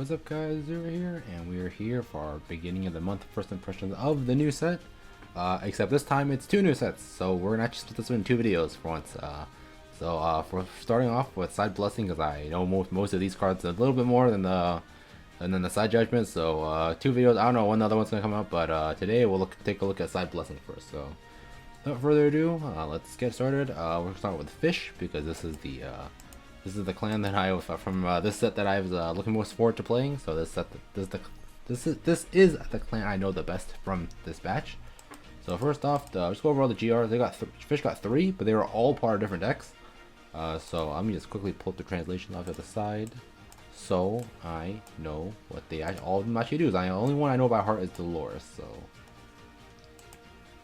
What's up guys, Zero here, and we are here for our beginning of the month first impressions of the new set. Except this time it's two new sets, so we're gonna actually split this in two videos for once. For starting off with Side Blessing, because I know most of these cards a little bit more than the Side Judgment, so two videos. I don't know when the other one's gonna come out, but today we'll take a look at Side Blessing first. So without further ado, let's get started. We're gonna start with Fish, because this is the clan that I from this set that I was looking most forward to playing. So this is the clan I know the best from this batch. So first off, just go over all the GRs. They got Fish got 3, but they were all part of different decks. So I'm gonna just quickly pull up the translation off to the side, so I know what all of them actually do. The only one I know by heart is Dolores. So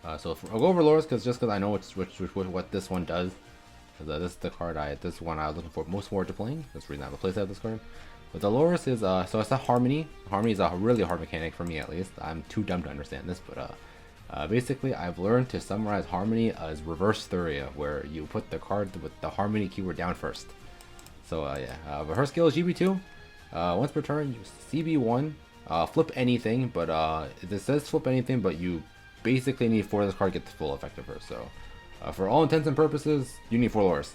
I'll go over Dolores because I know what this one does. This is the card this one I was looking for most forward to playing. That's the reason I have a playset of this card. But Dolores is so it's a Harmony. Harmony is a really hard mechanic for me, at least. I'm too dumb to understand this, but basically I've learned to summarize Harmony as reverse Thuria, where you put the card with the Harmony keyword down first. So but her skill is GB2. Once per turn, you CB1, flip anything, but it says flip anything, but you basically need 4 of this card to get the full effect of her. So for all intents and purposes, you need 4 Dolores.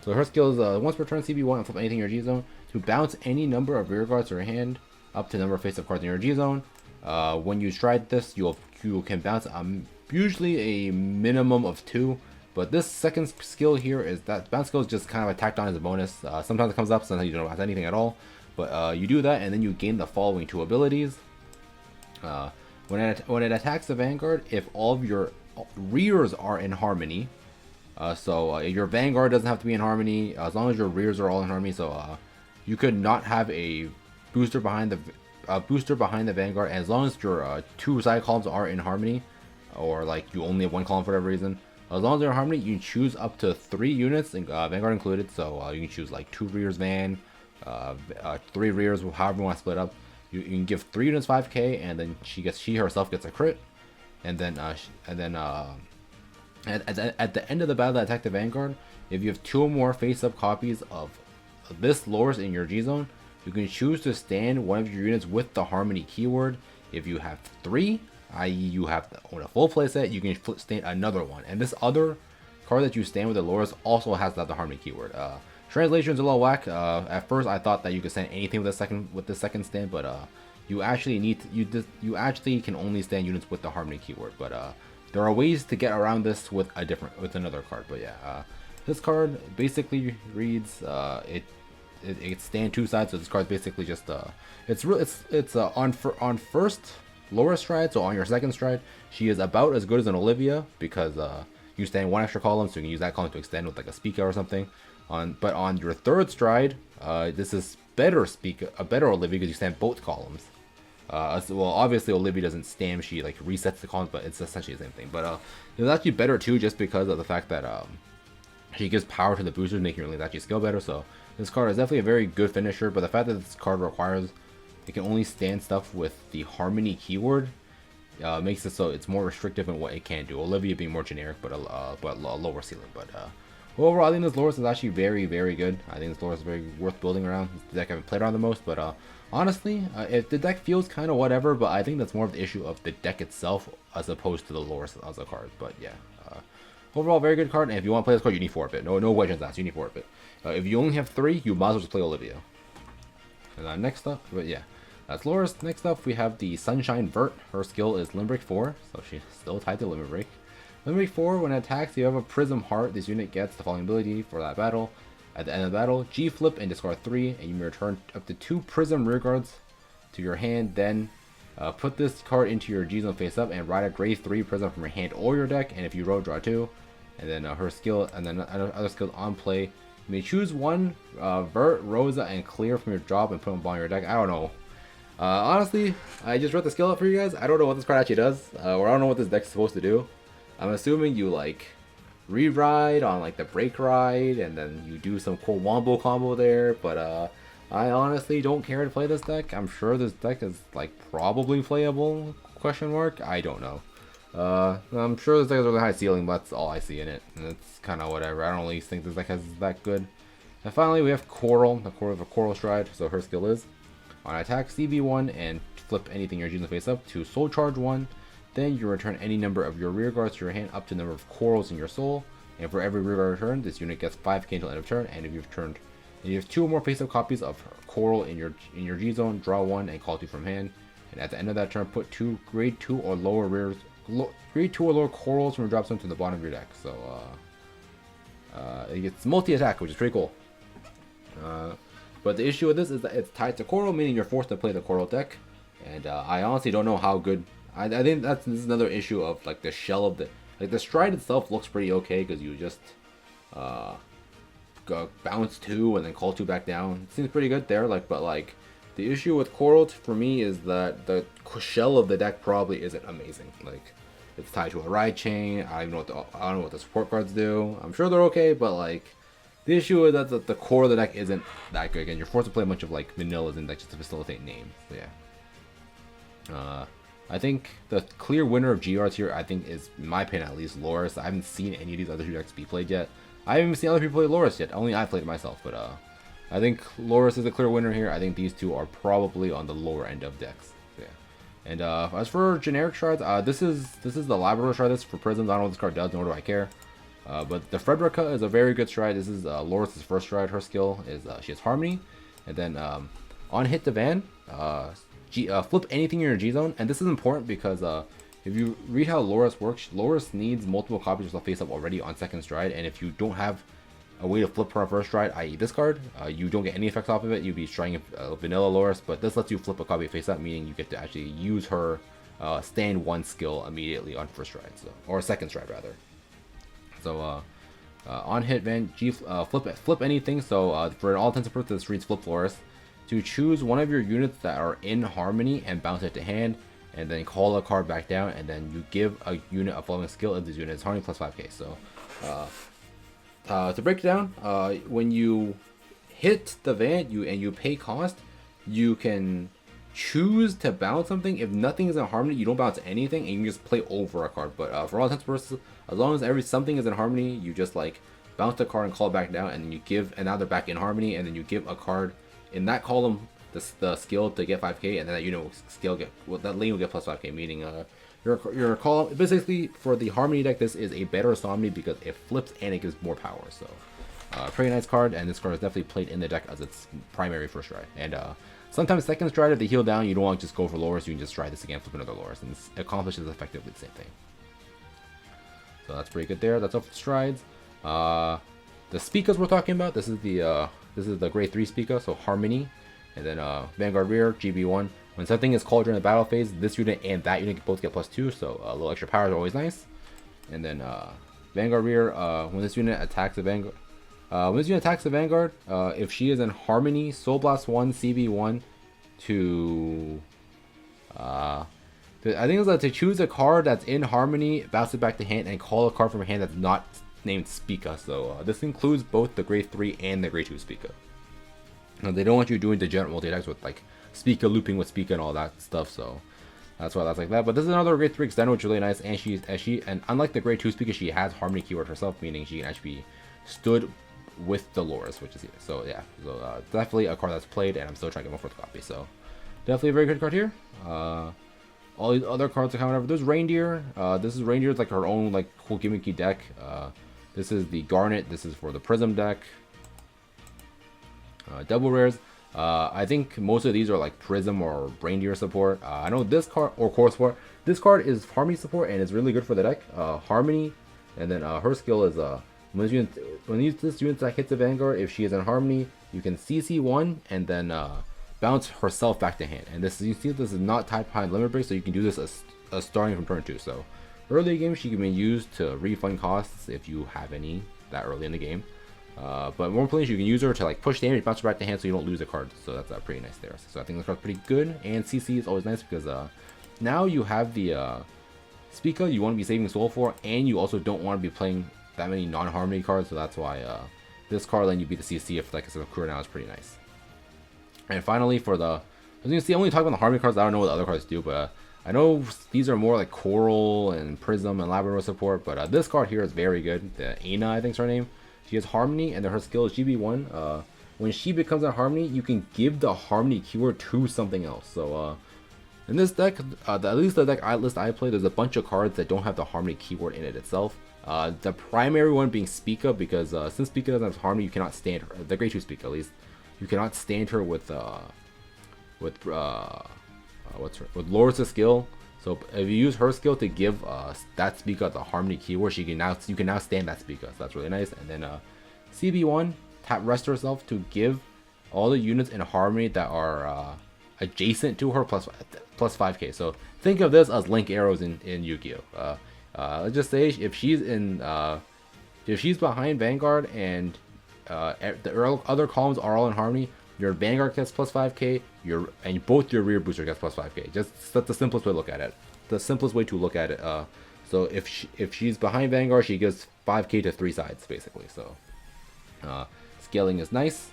So her skill is once per turn CB1 and flip anything in your G zone to bounce any number of rear guards to your hand up to the number of face-up cards in your G zone. When you stride this, you can bounce usually a minimum of 2. But this second skill here is that bounce skill is just kind of tacked on as a bonus. Sometimes it comes up, sometimes you don't have anything at all. But you do that, and then you gain the following 2 abilities. When it attacks the Vanguard, if all of your rears are in Harmony, your Vanguard doesn't have to be in Harmony as long as your rears are all in Harmony. So you could not have a booster behind the Vanguard, as long as your 2 side columns are in Harmony, or like you only have 1 column for whatever reason. As long as they're in Harmony, you can choose up to 3 units, Vanguard included. So you can choose like 2 rears Van, 3 rears, however you want to split up. You can give 3 units 5k, and then she herself gets a crit. And then at the end of the battle that attack the Vanguard, if you have 2 or more face-up copies of this Dolores in your G zone, you can choose to stand one of your units with the Harmony keyword. If you have 3, i.e. you have on a full playset, you can stand another one. And this other card that you stand with the Dolores also has the Harmony keyword. Translation's a little whack. At first I thought that you could stand anything with the second stand, but you actually can only stand units with the Harmony keyword. But there are ways to get around this with another card. But yeah, this card basically reads it stand 2 sides. So this card basically just it's on first lower stride. So on your second stride, she is about as good as an Olivia, because you stand 1 extra column, so you can use that column to extend with like a Speaker or something. But on your third stride, this is a better Olivia, because you stand both columns. Well, obviously Olivia doesn't stand; she like resets the columns, but it's essentially the same thing. But it's actually better too, just because of the fact that she gives power to the boosters, making her lanes actually skill better. So this card is definitely a very good finisher. But the fact that this card requires it can only stand stuff with the Harmony keyword makes it so it's more restrictive in what it can do. Olivia being more generic, but a lower ceiling. But overall, I think this Dolores is actually very, very good. I think this Dolores is very worth building around. It's the deck I haven't played around the most, but honestly, if the deck feels kind of whatever, but I think that's more of the issue of the deck itself as opposed to the Dolores as a card. But yeah, overall, very good card. And if you want to play this card, you need 4 of it. No wedge on that. So you need 4 of it. If you only have 3, you might as well just play Olivia. And next up, but yeah, that's Dolores. Next up, we have the Sunshine Vert. Her skill is Limb Break 4, so she's still tied to Limb Break. Limb Break 4, when it attacks, you have a Prism Heart. This unit gets the following ability for that battle. At the end of the battle, G flip and discard 3, and you may return up to 2 Prism rear guards to your hand. Then put this card into your G zone face up and ride a grade 3 Prism from your hand or your deck. And if you roll, draw 2. And then her skill, and then other skills on play. You may choose 1 Vert, Rosa, and Clear from your drop and put them on your deck. I don't know. Honestly, I just wrote the skill up for you guys. I don't know what this card actually does, or I don't know what this deck is supposed to do. I'm assuming you like re-ride on like the break ride, and then you do some cool wombo combo there. But I honestly don't care to play this deck. I'm sure this deck is like probably playable? Question mark. I don't know. I'm sure this deck has a really high ceiling, but that's all I see in it. And it's kind of whatever. I don't really think this deck is that good. And finally, we have Coral, the Coral Stride. So her skill is On attack, CB1 and flip anything your G-Zone face up to Soul Charge 1. Then you return any number of your rear guards to your hand up to the number of corals in your soul. And for every rear guard return, this unit gets 5k until end of turn. And if you have 2 or more face-up copies of Coral in your G-Zone, draw 1 and call 2 from hand. And at the end of that turn, put 2 grade 2 or lower grade 2 or lower corals from your drop zone to the bottom of your deck. So it gets multi-attack, which is pretty cool. But the issue with this is that it's tied to Coral, meaning you're forced to play the Coral deck. And I honestly don't know how good. I think this is another issue of like the shell of the stride itself looks pretty okay because you just bounce 2 and then call 2 back down. It seems pretty good there. But the issue with Coral for me is that the shell of the deck probably isn't amazing. Like it's tied to a ride chain. I don't know what the support cards do. I'm sure they're okay, but the issue is that the core of the deck isn't that good. Again, you're forced to play a bunch of vanillas and just to facilitate names. So yeah. I think the clear winner of GRs here, I think, is, in my opinion at least, Loris. I haven't seen any of these other 2 decks be played yet. I haven't even seen other people play Loris yet. Only I played it myself. But I think Loris is a clear winner here. I think these 2 are probably on the lower end of decks. So, yeah. And as for generic shards, this is the Labrador shard. This is for Prisms. I don't know what this card does, nor do I care. But the Frederica is a very good stride. This is Loris' first stride. Her skill is she has Harmony. And then on hit to Van, flip anything in your G-Zone. And this is important because if you read how Loris works, Loris needs multiple copies of the face up already on second stride. And if you don't have a way to flip her on first stride, i.e. this card, you don't get any effects off of it. You'd be striding vanilla Loris, but this lets you flip a copy face up, meaning you get to actually use her stand 1 skill immediately on first stride, or second stride rather. So on hit Van, flip anything. So for all intents and purposes, this reads flip Loris. To choose one of your units that are in Harmony and bounce it to hand, and then call a card back down, and then you give a unit a following skill of this unit. It's Harmony plus 5k. So to break it down, when you hit the Van and you pay cost, you can choose to bounce something. If nothing is in Harmony, you don't bounce anything, and you can just play over a card. But for all intents and purposes, as long as something is in Harmony, you just bounce the card and call it back down, and then you give, and now they're back in Harmony, and then you give a card in that column the skill to get 5k, and then that unit will skill that lane will get plus 5k, meaning your column basically for the Harmony deck. This is a better Somni because it flips and it gives more power. So pretty nice card, and this card is definitely played in the deck as its primary first stride. And sometimes second stride, if they heal down, you don't want to just go for Loris, you can just try this again, flip another Loris, and this accomplishes effectively the same thing. So that's pretty good there. That's all for strides. The Spikas we're talking about, this is the grade 3 Spika, so Harmony, and then Vanguard Rear, GB1. When something is called during the battle phase, this unit and that unit both get +2, so a little extra power is always nice. And then Vanguard Rear, when this unit attacks the Vanguard, if she is in Harmony, Soul Blast 1, CB1 to I think it's to choose a card that's in Harmony, bounce it back to hand, and call a card from hand that's not named Spika. So this includes both the grade 3 and the grade 2 Spika. Now, they don't want you doing degenerate multi-attacks with Spika looping with Spika and all that stuff, so that's why that's like that. But this is another grade 3 extender, which is really nice, and unlike the grade 2 Spika, she has Harmony keyword herself, meaning she can actually be stood with the Loris, which is here. So yeah, so definitely a card that's played, and I'm still trying to get my 4th copy, so definitely a very good card here. All these other cards are coming over. There's Reindeer. This is Reindeer, it's her own cool gimmicky deck. This is the Garnet. This is for the Prism deck. Double rares. I think most of these are Prism or Reindeer support. I know this card, or Core support. This card is Harmony support, and it's really good for the deck. Harmony, and then her skill is when this unit that hits the Vanguard, if she is in Harmony, you can CC 1 and then bounce herself back to hand. And this, you see, this is not tied behind limit break, so you can do this as starting from turn 2. So early game, she can be used to refund costs if you have any that early in the game. But more importantly, you can use her to push damage, bounce her back to hand, so you don't lose a card. So that's pretty nice there. So I think this card's pretty good. And CC is always nice because now you have the Spika you want to be saving soul for, and you also don't want to be playing that many non-Harmony cards. So that's why this card letting you beat the CC if it's a crew now is pretty nice. And finally, for the, as you can see, I'm only talking about the Harmony cards. I don't know what the other cards do, but I know these are more Coral and Prism and Labrador support. But this card here is very good. The Aina, I think is her name. She has Harmony, and her skill is GB1. when she becomes a Harmony, you can give the Harmony keyword to something else. So in this deck, at least the deck list I play, there's a bunch of cards that don't have the Harmony keyword in it itself. The primary one being Spica, because since Spica doesn't have Harmony, you cannot stand her. The Grade 2 Spica, at least, you cannot stand her with Loris' skill. So if you use her skill to give that Spica the Harmony keyword, you can now stand that Spica. So that's really nice. And then CB1, tap rest herself to give all the units in Harmony that are adjacent to her plus 5k. So think of this as Link arrows in Yu-Gi-Oh. Let's just say if she's behind Vanguard and the other columns are all in Harmony, your Vanguard gets plus 5k, and both your rear booster gets plus 5k. That's the simplest way to look at it. The simplest way to look at it. So if she's behind Vanguard, she gives 5k to 3 sides basically. So scaling is nice.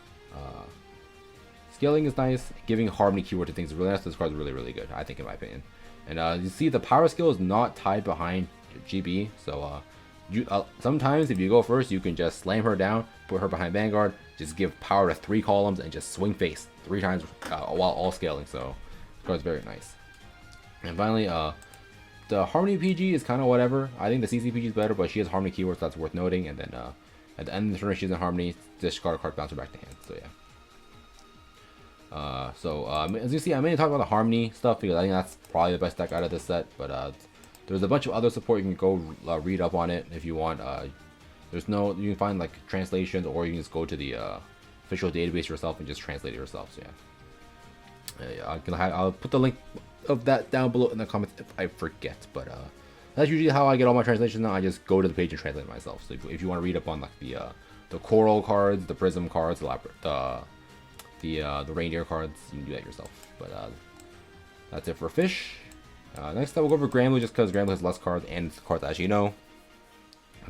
Scaling is nice. Giving Harmony keyword to things is really nice. This card is really, really good, I think, in my opinion. And you see the power skill is not tied behind GB. So sometimes if you go first, you can just slam her down, put her behind Vanguard, just give power to 3 columns, and just swing face 3 times while all scaling. So this card is very nice. And finally, the Harmony PG is kind of whatever. I think the CC PG is better, but she has Harmony keywords, so that's worth noting. And then at the end of the turn, she's in Harmony. Discard a card, bounce her back to hand. So yeah. As you see, I'm mainly talking about the Harmony stuff because I think that's probably the best deck out of this set. But there's a bunch of other support. You can go read up on it if you want. You can find like translations, or you can just go to the official database yourself and just translate it yourself. So yeah, I'll put the link of that down below in the comments if I forget. But that's usually how I get all my translations now. I just go to the page and translate it myself. So if you want to read up on like the Coral cards, the Prism cards, the reindeer cards, you can do that yourself. But that's it for Fish. Next up, we'll go over Granblue, just because Granblue has less cards and cards as you know.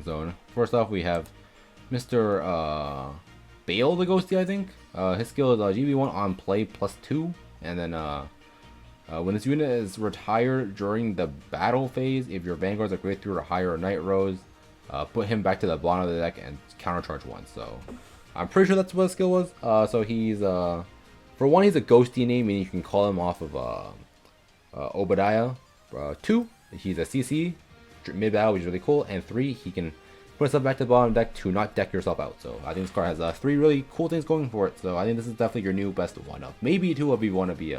So first off, we have Mr. Bale the Ghosty, I think. His skill is GB1 on play +2, and then when this unit is retired during the battle phase, if your Vanguards are grade 3 or higher or Night Rose, put him back to the bottom of the deck and countercharge 1. So I'm pretty sure that's what his skill was. So he's for one, he's a ghosty name, meaning you can call him off of Obadiah. 2, he's a CC mid battle, which is really cool. And 3, he can put himself back to the bottom of the deck to not deck yourself out. So I think this card has 3 really cool things going for it. So I think this is definitely your new best one of. Maybe 2 if you want to be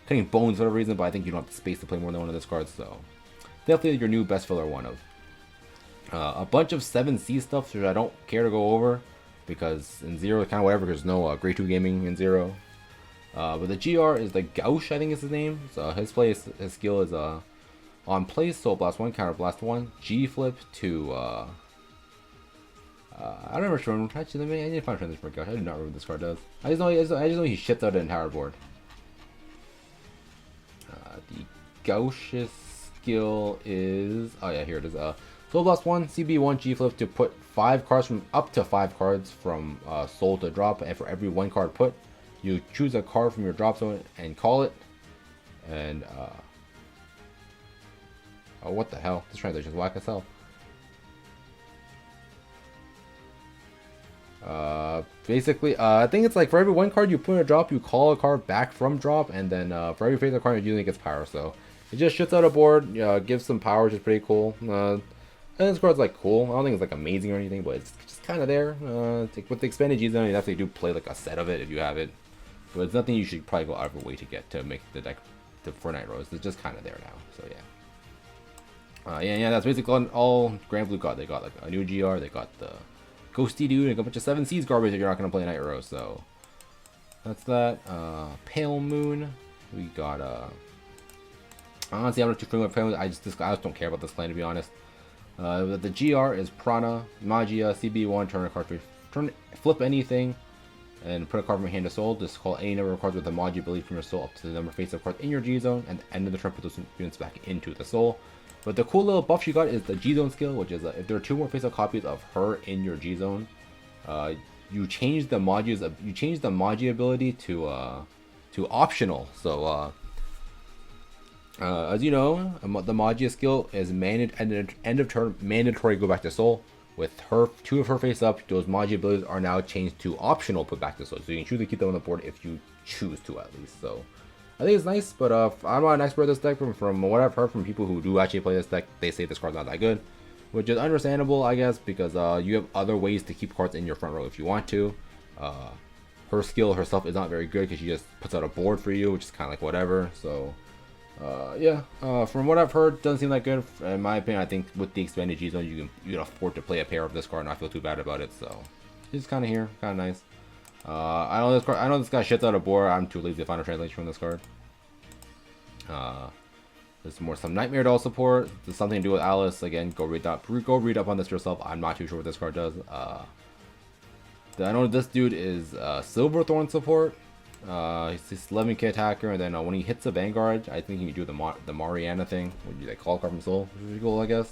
cutting bones for whatever reason, but I think you don't have the space to play more than one of those cards. So definitely your new best filler one of. A bunch of 7C stuff which I don't care to go over, because in 0 kind of whatever, because there's no grade 2 gaming in 0. But the GR is the Gauche, I think is his name. So his skill is on place, Soul Blast 1, Counter Blast 1, G flip to I don't remember. Actually, I need to find transition for Gauche. I do not remember what this card does. I just know he shipped out an entire board. The Gauche's skill is, oh yeah, here it is. Soul Blast 1, CB1, G flip to put 5 cards from up to 5 cards from Soul to drop, and for every 1 card put, you choose a card from your drop zone and call it. And oh, what the hell? This translation is whack as hell. Basically, I think it's like for every 1 card you put in a drop, you call a card back from drop, and then for every face of card you're using, it gets power. So it just shits out a board, gives some power, which is pretty cool. And this card's like cool. I don't think it's like amazing or anything, but it's just kind of there. With the expanded G zone, you definitely do play like a set of it if you have it. But it's nothing you should probably go out of your way to get to make the deck for Night Rose. It's just kind of there now. So yeah. Yeah, that's basically all Granblue got. They got like a new GR, they got the Ghosty Dude, and a bunch of 7Cs garbage if you're not going to play Night Rose. So that's that. Pale Moon. We got honestly, I'm not too familiar with Pale Moon. I just don't care about this clan, to be honest. The GR is Prana, Magia, CB1, turn a card, flip anything, and put a card from your hand to soul. Just call any number of cards with the Magia ability from your soul up to the number of face-up cards in your G zone, and at the end of the turn, put those units back into the soul. But the cool little buff she got is the G zone skill, which is if there are 2 more face-up copies of her in your G zone, you change the Magia ability to optional. So as you know, the Magia skill is end of turn mandatory go back to soul, with her 2 of her face up, those Magi abilities are now changed to optional put back to soul. So you can choose to keep them on the board if you choose to, at least. So I think it's nice, but I'm not an expert at this deck. From what I've heard from people who do actually play this deck, they say this card's not that good, which is understandable, I guess, because you have other ways to keep cards in your front row if you want to. Her skill herself is not very good because she just puts out a board for you, which is kind of like whatever. So yeah, from what I've heard, doesn't seem that good. In my opinion, I think with the expanded G zone, you can afford to play a pair of this card and not feel too bad about it. So it's kind of here, kind of nice. I know this card. I know this guy shits out a board. I'm too lazy to find a translation from this card. There's some Nightmare Doll support. There's something to do with Alice. Again, go read up on this yourself. I'm not too sure what this card does. I know this dude is Silverthorn support. He's 11k attacker, and then when he hits a Vanguard, I think he can do the Mariana thing, which is like call card from Soul, which is really cool, I guess.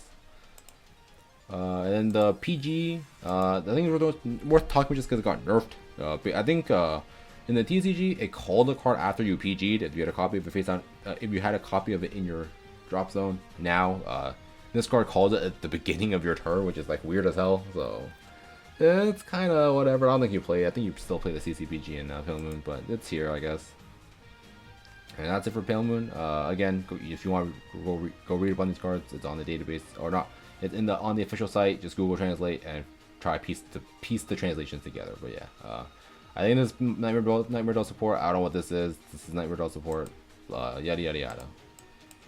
And then the PG, I think it's worth talking about just because it got nerfed. But I think in the TCG, it called a card after you PG'd if you had a copy of it face on. If you had a copy of it in your drop zone. Now, this card calls it at the beginning of your turn, which is like weird as hell. So it's kind of whatever. I don't think you play it. I think you still play the CCPG in Pale Moon, but it's here, I guess. And that's it for Pale Moon. Again, if you want to go read up on these cards, it's on the database or not. It's on the official site. Just Google Translate and try to piece the translations together. But yeah, I think this Nightmare Doll support. I don't know what this is. This is Nightmare Doll support. Yada yada yada.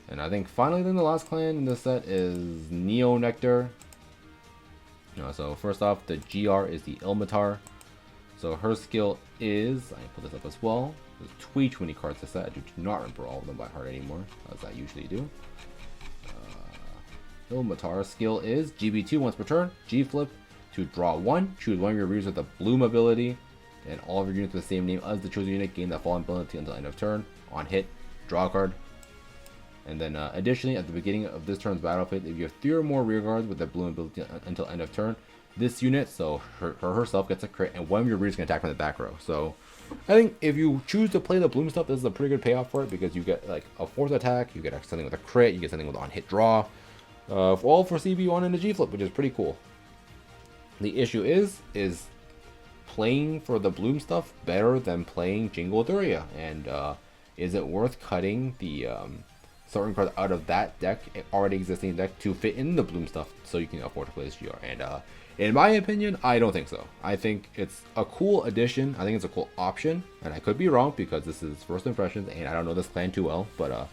And I think finally, then the last clan in this set is Neo Nectar. So first off, the GR is the Ilmatar. So her skill is, I can put this up as well. There's 20 cards to set. I do not remember all of them by heart anymore, as I usually do. Ilmatar's skill is GB2 once per turn, G flip to draw 1, choose one of your readers with the Bloom ability, and all of your units with the same name as the chosen unit gain that fallen ability until end of turn. On hit, draw a card. And then additionally, at the beginning of this turn's battle phase, if you have 3 or more rear guards with the Bloom ability until end of turn, this unit, so herself, gets a crit, and one of your readers can attack from the back row. So I think if you choose to play the Bloom stuff, this is a pretty good payoff for it, because you get like a 4th attack, you get something with a crit, you get something with on hit draw, all for CB1 and a G flip, which is pretty cool. The issue is playing for the Bloom stuff better than playing Jingle Thuria, and is it worth cutting the certain cards out of that deck, already existing deck, to fit in the Bloom stuff so you can afford to play this GR? And in my opinion, I don't think so. I think it's a cool addition. I think it's a cool option, and I could be wrong because this is first impressions and I don't know this clan too well, but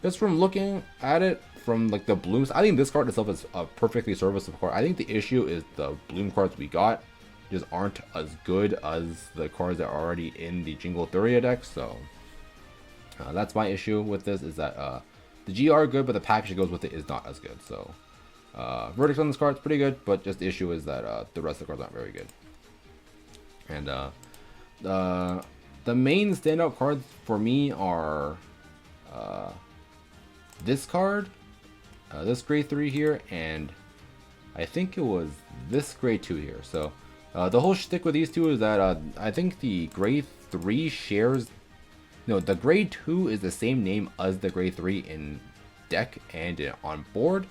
just from looking at it from like the Blooms, I think this card itself is a perfectly serviceable card. I think the issue is the Bloom cards we got just aren't as good as the cards that are already in the Jingle Thuria deck. So that's my issue with this, is that the GR are good, but the package that goes with it is not as good. So verdicts on this card is pretty good, but just the issue is that the rest of the cards aren't very good. And the main standout cards for me are this card, this grade 3 here, and I think it was this grade 2 here. So the whole shtick with these two is that I think the grade 3 shares, no, the grade 2 is the same name as the grade 3 in deck and on board,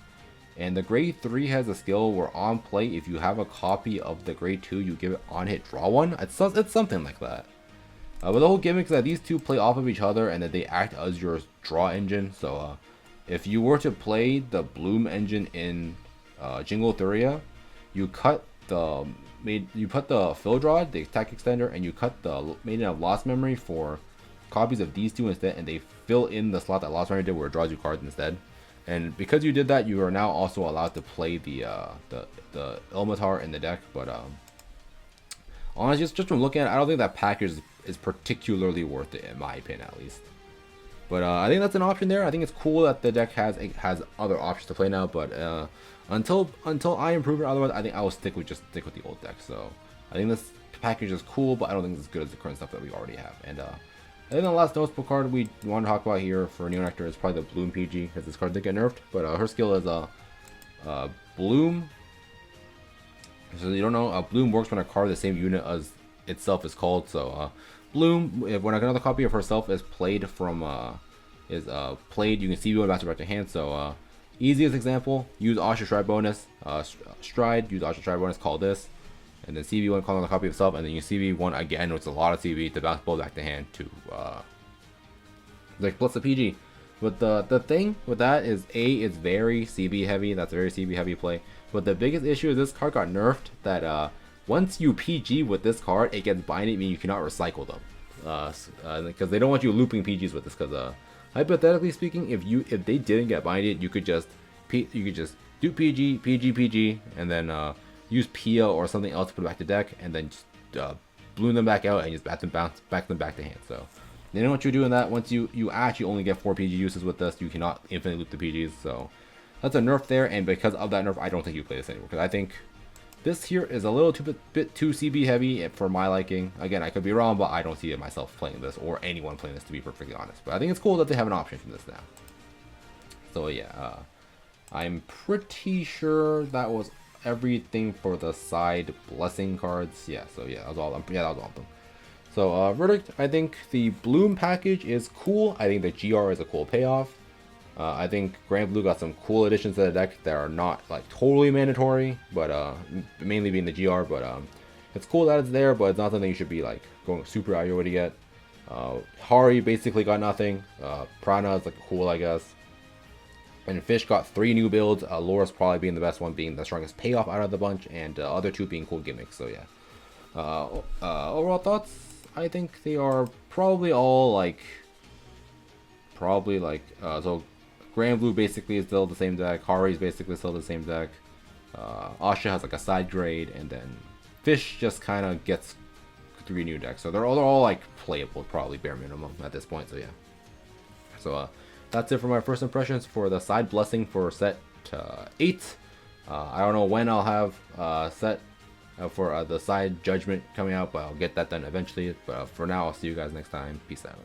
and the grade 3 has a skill where on play, if you have a copy of the grade 2, you give it on hit draw 1. It's something like that. But the whole gimmick is that these two play off of each other and that they act as your draw engine. So if you were to play the Bloom engine in Jingle Thuria, you cut the put the fill draw, the attack extender, and you cut the Maiden of Lost Memory for copies of these two instead, and they fill in the slot that Lost Memory did where it draws you cards instead. And because you did that, you are now also allowed to play the Ilmatar in the deck. But honestly, just from looking at it, I don't think that package is particularly worth it, in my opinion, at least. But I think that's an option there. I think it's cool that the deck has other options to play now. But until I improve it, otherwise, I think I will stick with the old deck. So I think this package is cool, but I don't think it's as good as the current stuff that we already have. And I think the last noticeable card we want to talk about here for Neo Nectar is probably the Bloom PG, because this card did get nerfed. But her skill is Bloom. So you don't know, Bloom works when a card of the same unit as itself is called. So Bloom, when another copy of herself is played from you can see you master back to hand. So Easiest example, use Asha Stride bonus, Stride, use Asha Stride bonus, call this, and then CV1 call on the copy of itself, and then you CV1 again, which is a lot of CV to bounce both back to hand to like plus the PG. But the thing with that is it's very CB heavy. That's a very CB heavy play. But the biggest issue is this card got nerfed. That once you PG with this card, it gets binded, meaning you cannot recycle them. Because they don't want you looping PGs with this. Because hypothetically speaking, if they didn't get binded, you could just do PG, PG, and then use Pia or something else to put it back to deck, and then just bloom them back out and just back them back to hand. So they don't want you doing that. Once you actually only get 4 PG uses with this, you cannot infinitely loop the PGs. So that's a nerf there, and because of that nerf, I don't think you play this anymore. Because I think this here is a little bit too CB heavy for my liking. Again, I could be wrong, but I don't see myself playing this or anyone playing this, to be perfectly honest. But I think it's cool that they have an option from this now. So yeah, I'm pretty sure that was everything for the side blessing cards. Yeah, so yeah, that was all of them. Yeah, that was all of them. So verdict, I think the Bloom package is cool. I think the GR is a cool payoff. I think Grand Blue got some cool additions to the deck that are not like totally mandatory, but mainly being the GR. But it's cool that it's there, but it's not something you should be like going super out your way to get. Hari basically got nothing. Prana is like cool, I guess. And Fish got 3 new builds. Lora's probably being the best one, being the strongest payoff out of the bunch, and other 2 being cool gimmicks. So yeah. Overall thoughts, I think they are probably all like so Grand Blue basically is still the same deck, Hari is basically still the same deck, Asha has like a side grade, and then Fish just kind of gets 3 new decks. So they're all like playable, probably bare minimum at this point. So yeah. So that's it for my first impressions for the side blessing for set 8. I don't know when I'll have set for the side judgment coming out, but I'll get that done eventually. But for now, I'll see you guys next time. Peace out.